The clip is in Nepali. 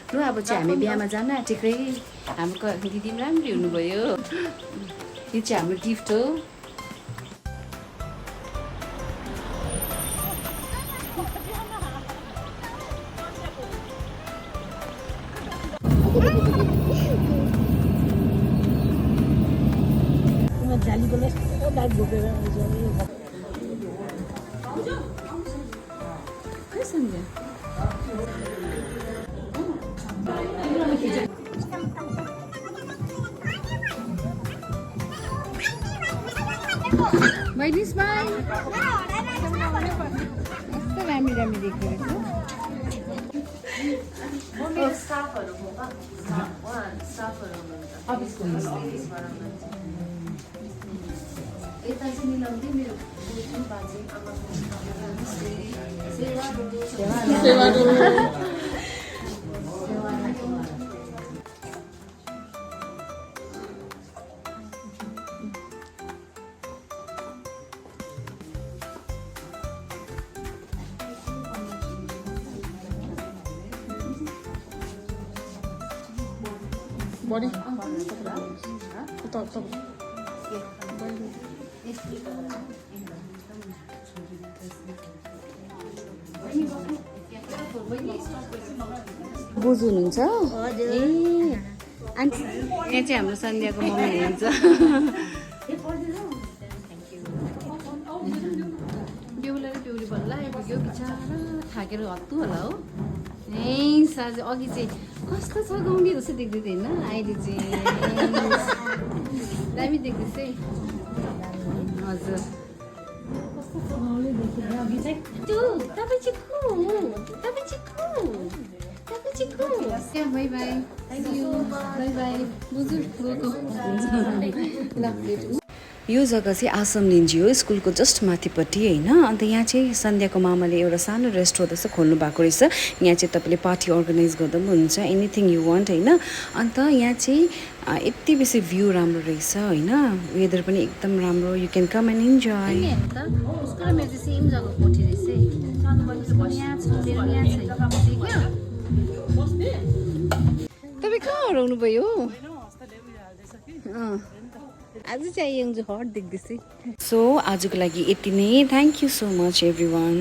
लु अब चाहिँ हामी बिहामा जान आँटेकै हाम्रो दिदी पनि राम्रै हुनुभयो यो चाहिँ हाम्रो गिफ्ट हो खै सन्ध्या बहिनी स्माइल यस्तो राम्री राम्री देख्दो रहेछ यता चाहिँ मिलाउँदै मेरो बाजे Body. Top. बोजू हुनुहुन्छ ए आन्टी यहाँ चाहिँ हाम्रो सन्ध्याको मम्मी हुनुहुन्छ बेहुला र बेहुली बल्ल आइपुग्यो बिचरा थाकेर हत्तु होला हो ए साँझ अघि चाहिँ कस्तो छ गाउँले जस्तो देख्दै थियो होइन अहिले चाहिँ दामी देख्दैछ है हजुर बाई बाई यो जग्गा चाहिँ आसम लिन्जी हो स्कुलको जस्ट माथिपट्टि होइन अन्त यहाँ चाहिँ सन्ध्याको मामाले एउटा सानो रेस्टुरेन्ट जस्तो खोल्नु भएको रहेछ यहाँ चाहिँ तपाईँले पार्टी अर्गनाइज गर्दा पनि हुन्छ एनिथिङ यु वान्ट होइन अन्त यहाँ चाहिँ यति बेसी भ्यू राम्रो रहेछ होइन वेदर पनि एकदम राम्रो you can come and enjoy तपाईँ कहाँ हराउनु भयो आज चाहिँ हट देख्दैछ सो आजको लागि यति नै thank you so much every one